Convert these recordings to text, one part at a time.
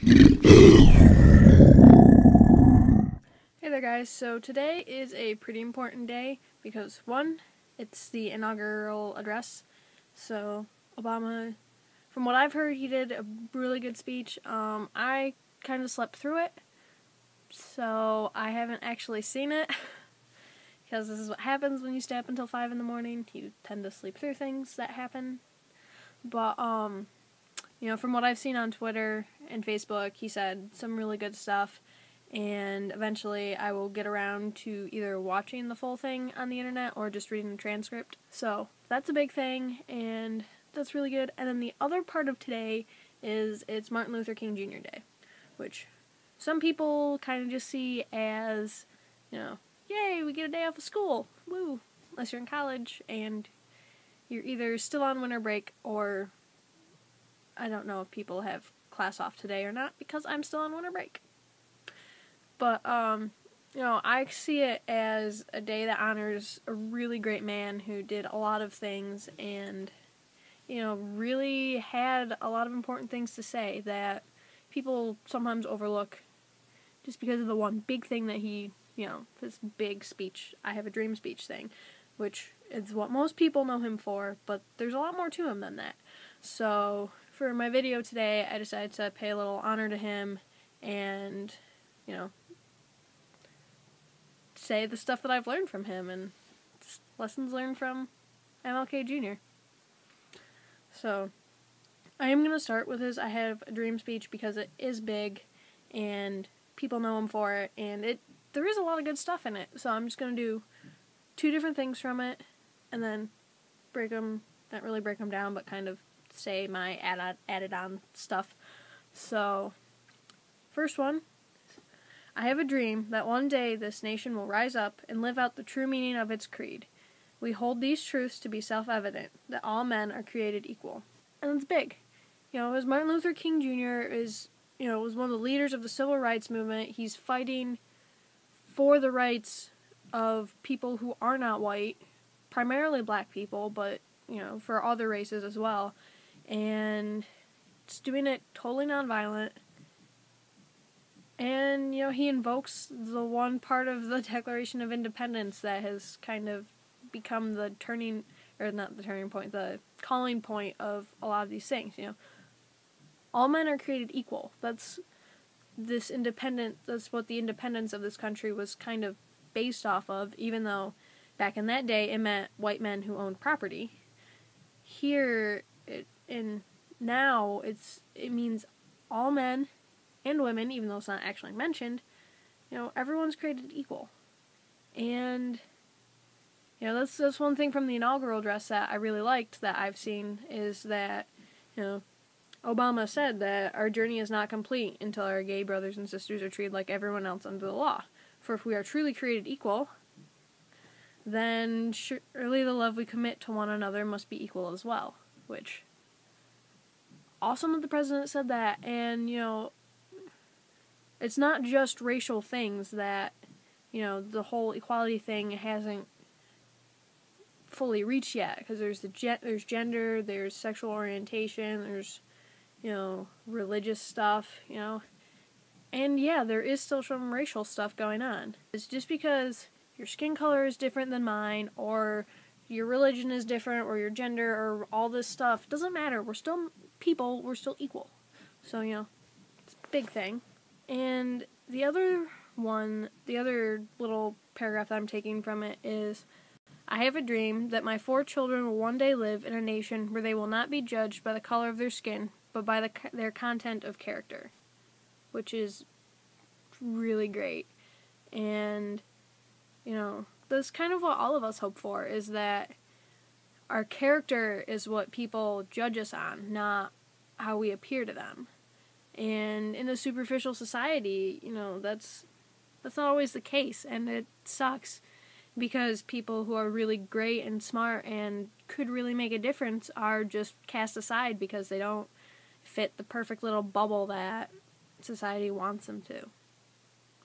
Hey there guys, so today is a pretty important day because one, it's the inaugural address. So Obama, from what I've heard, he did a really good speech. I kind of slept through it, so I haven't actually seen it because this is what happens when you stay up until 5 in the morning. You tend to sleep through things that happen. But from what I've seen on Twitter and Facebook, he said some really good stuff. And eventually I will get around to either watching the full thing on the internet or just reading the transcript. So that's a big thing, and that's really good. And then the other part of today is it's Martin Luther King Jr. Day, which some people kind of just see as, yay, we get a day off of school, woo, unless you're in college and you're either still on winter break or I don't know if people have class off today or not because I'm still on winter break. But, I see it as a day that honors a really great man who did a lot of things and, really had a lot of important things to say that people sometimes overlook just because of the one big thing that he, this big speech, I have a dream speech thing, which is what most people know him for, but there's a lot more to him than that. So, for my video today, I decided to pay a little honor to him and, say the stuff that I've learned from him and lessons learned from MLK Jr. So, I am going to start with his I Have a Dream speech because it is big and people know him for it, and there is a lot of good stuff in it. So I'm just going to do two different things from it and then not really break them down, but kind of say my added on stuff. So, first one. I have a dream that one day this nation will rise up and live out the true meaning of its creed. We hold these truths to be self-evident, that all men are created equal. And it's big. As Martin Luther King Jr. was one of the leaders of the civil rights movement. He's fighting for the rights of people who are not white, primarily black people, but, for other races as well. And it's doing it totally nonviolent. And, he invokes the one part of the Declaration of Independence that has kind of become the calling point of a lot of these things, All men are created equal. That's what the independence of this country was kind of based off of, even though back in that day it meant white men who owned property. Here, now it means all men and women, even though it's not actually mentioned, everyone's created equal. And, that's one thing from the inaugural address that I really liked that I've seen is that, Obama said that our journey is not complete until our gay brothers and sisters are treated like everyone else under the law. For if we are truly created equal, then surely the love we commit to one another must be equal as well. Which, awesome that the president said that, and, it's not just racial things that, the whole equality thing hasn't fully reached yet, because there's gender, there's sexual orientation, there's, religious stuff, and yeah, there is still some racial stuff going on. It's just because your skin color is different than mine, or your religion is different, or your gender, or all this stuff, doesn't matter, we're still people, we're still equal. So, it's a big thing. And the other little paragraph that I'm taking from it is, I have a dream that my 4 children will one day live in a nation where they will not be judged by the color of their skin, but by their content of character, which is really great. And, that's kind of what all of us hope for, is that our character is what people judge us on, not how we appear to them. And in a superficial society, that's not always the case, and it sucks because people who are really great and smart and could really make a difference are just cast aside because they don't fit the perfect little bubble that society wants them to.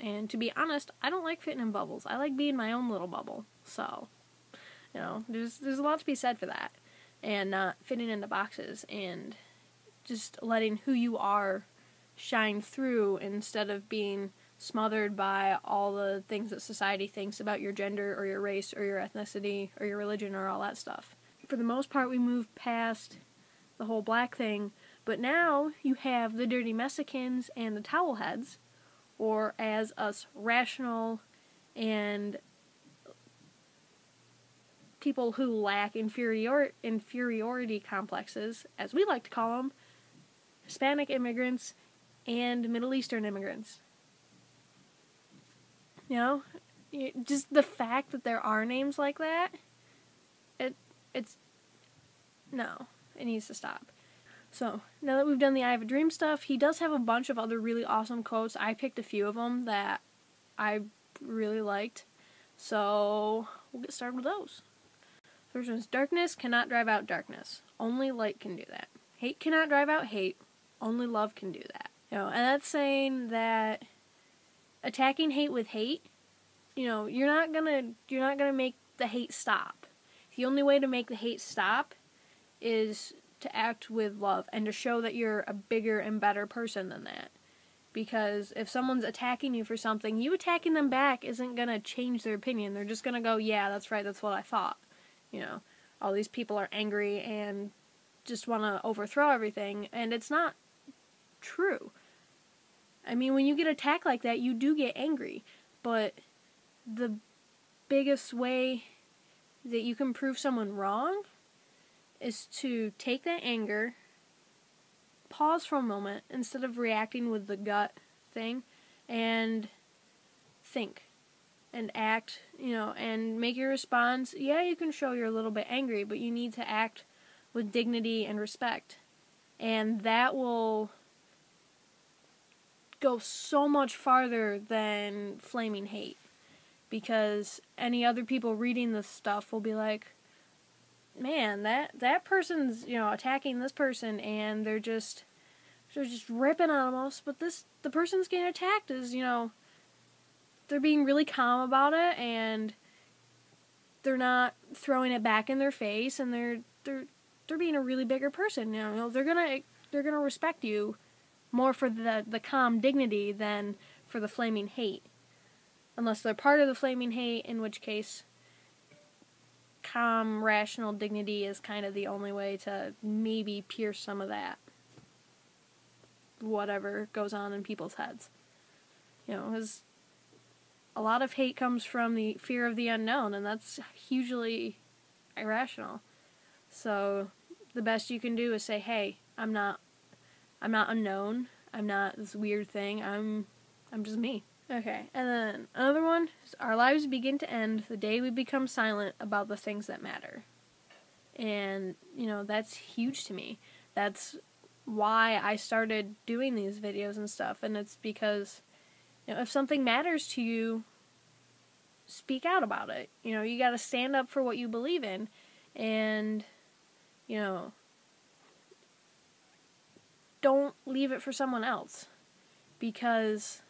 And to be honest, I don't like fitting in bubbles. I like being my own little bubble. So, there's a lot to be said for that, and not fitting into boxes and just letting who you are shine through instead of being smothered by all the things that society thinks about your gender or your race or your ethnicity or your religion or all that stuff. For the most part, we moved past the whole black thing, but now you have the dirty Mexicans and the towel heads, or as us rational and people who lack inferiority complexes, as we like to call them, Hispanic immigrants and Middle Eastern immigrants. You know, just the fact that there are names like that, it needs to stop. So, now that we've done the I Have a Dream stuff, he does have a bunch of other really awesome quotes. I picked a few of them that I really liked. So, we'll get started with those. First one is, darkness cannot drive out darkness. Only light can do that. Hate cannot drive out hate. Only love can do that. You know, and that's saying that attacking hate with hate, you know, you're not gonna make the hate stop. The only way to make the hate stop is to act with love and to show that you're a bigger and better person than that. Because if someone's attacking you for something, you attacking them back isn't gonna change their opinion. They're just gonna go, yeah, that's right, that's what I thought. You know, all these people are angry and just want to overthrow everything, and it's not true. I mean, when you get attacked like that, you do get angry, but the biggest way that you can prove someone wrong is to take that anger, pause for a moment, instead of reacting with the gut thing, and think. And act, you know, and make your response. Yeah, you can show you're a little bit angry, but you need to act with dignity and respect. And that will go so much farther than flaming hate. Because any other people reading this stuff will be like, man, that person's, you know, attacking this person, and they're just ripping on us, but the person's getting attacked is, you know, they're being really calm about it, and they're not throwing it back in their face, and they're being a really bigger person. You know, they're gonna respect you more for the calm dignity than for the flaming hate, unless they're part of the flaming hate, in which case calm, rational dignity is kind of the only way to maybe pierce some of that whatever goes on in people's heads. You know, because a lot of hate comes from the fear of the unknown, and that's hugely irrational. So the best you can do is say, hey, I'm not unknown. I'm not this weird thing. I'm just me. Okay, and then another one is, our lives begin to end the day we become silent about the things that matter. And, you know, that's huge to me. That's why I started doing these videos and stuff, and it's because, you know, if something matters to you, speak out about it. You know, you gotta stand up for what you believe in, and, you know, don't leave it for someone else, because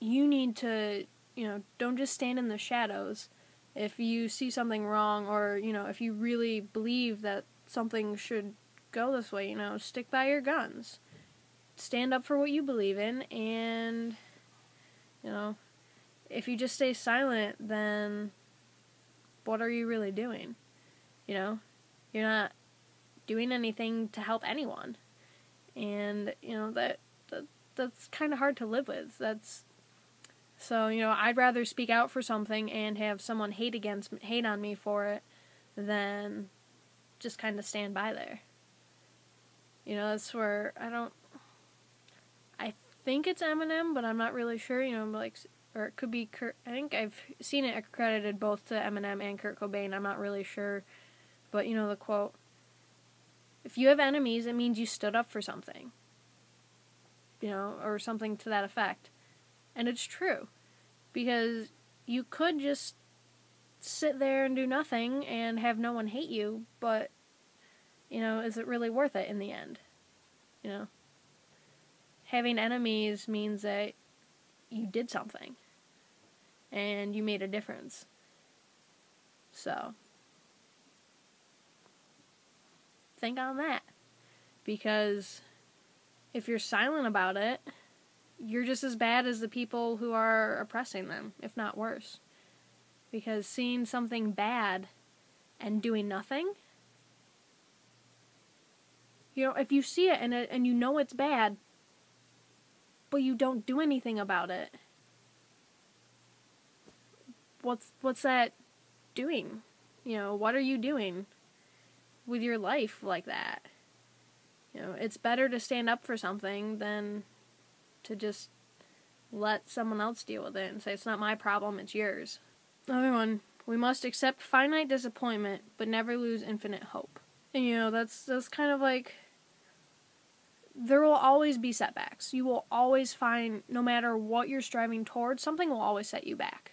you need to, you know, don't just stand in the shadows. If you see something wrong, or, you know, if you really believe that something should go this way, you know, stick by your guns. Stand up for what you believe in, and, you know, if you just stay silent, then what are you really doing? You know, you're not doing anything to help anyone. And, you know, that's kind of hard to live with. So, you know, I'd rather speak out for something and have someone hate on me for it than just kind of stand by there. You know, that's where I think it's Eminem, but I'm not really sure, you know, like, or it could be Kurt. I think I've seen it accredited both to Eminem and Kurt Cobain. I'm not really sure. But, you know, the quote, if you have enemies, it means you stood up for something. You know, or something to that effect. And it's true. Because you could just sit there and do nothing and have no one hate you, but, you know, is it really worth it in the end? You know? Having enemies means that you did something. And you made a difference. So, think on that. Because if you're silent about it, you're just as bad as the people who are oppressing them, if not worse. Because seeing something bad and doing nothing, if you see it and you know it's bad, but you don't do anything about it, what's that doing? What are you doing with your life like that? It's better to stand up for something than to just let someone else deal with it and say, it's not my problem, it's yours. Another one, we must accept finite disappointment, but never lose infinite hope. And that's kind of like, there will always be setbacks. You will always find, no matter what you're striving towards, something will always set you back.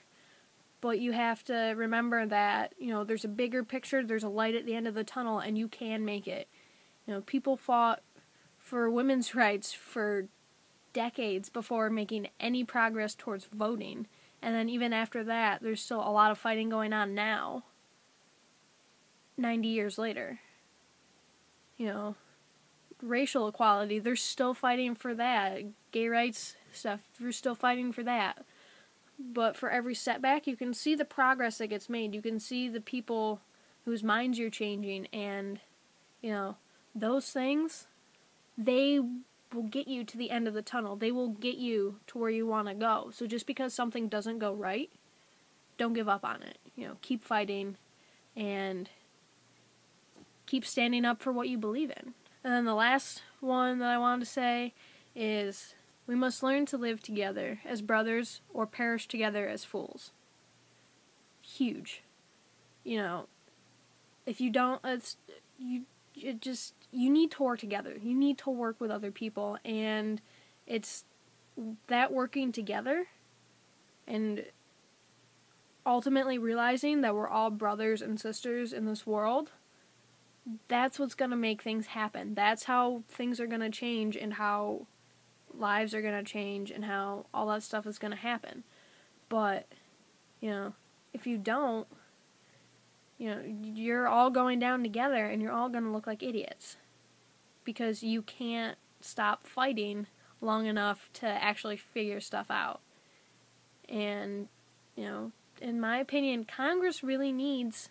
But you have to remember that, there's a bigger picture, there's a light at the end of the tunnel, and you can make it. People fought for women's rights for decades before making any progress towards voting. And then even after that, there's still a lot of fighting going on now, 90 years later. Racial equality, they're still fighting for that. Gay rights stuff, they're still fighting for that. But for every setback, you can see the progress that gets made. You can see the people whose minds you're changing, and, those things, they will get you to the end of the tunnel. They will get you to where you want to go. So just because something doesn't go right, don't give up on it. Keep fighting and keep standing up for what you believe in. And then the last one that I wanted to say is, we must learn to live together as brothers or perish together as fools. Huge. If you don't, you need to work together. You need to work with other people, and it's that working together and ultimately realizing that we're all brothers and sisters in this world. That's what's going to make things happen. That's how things are going to change, and how lives are going to change, and how all that stuff is going to happen. But, if you don't, you're all going down together, and you're all going to look like idiots. Because you can't stop fighting long enough to actually figure stuff out. And, in my opinion, Congress really needs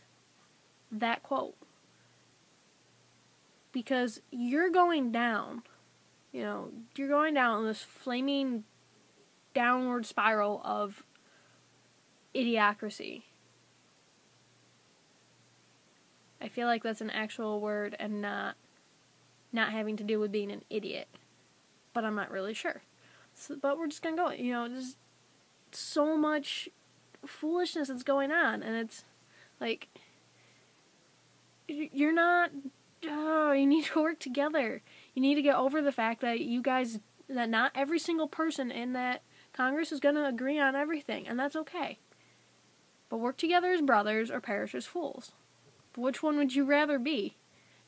that quote. Because you're going down. You're going down this flaming downward spiral of idiocracy. I feel like that's an actual word and not having to do with being an idiot. But I'm not really sure. But we're just going to go. There's so much foolishness that's going on. And it's like, you're not... you need to work together. You need to get over the fact that that not every single person in that Congress is going to agree on everything, and that's okay. But work together as brothers or perish as fools. But which one would you rather be?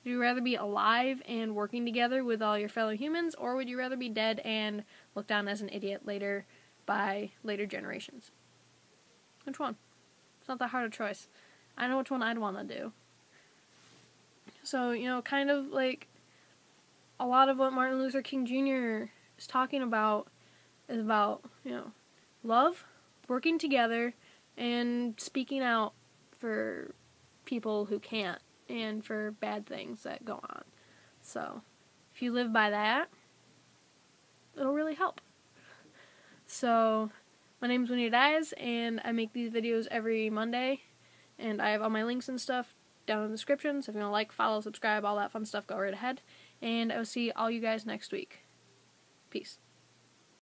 Would you rather be alive and working together with all your fellow humans, or would you rather be dead and looked on as an idiot later by later generations? Which one? It's not that hard a choice. I know which one I'd want to do. So, kind of like a lot of what Martin Luther King Jr. is talking about is about, love, working together, and speaking out for people who can't, and for bad things that go on. So, if you live by that, it'll really help. So, my name's Winnie Diaz, and I make these videos every Monday, and I have all my links and stuff down in the description, so if you want to like, follow, subscribe, all that fun stuff, go right ahead, and I'll see all you guys next week. Peace.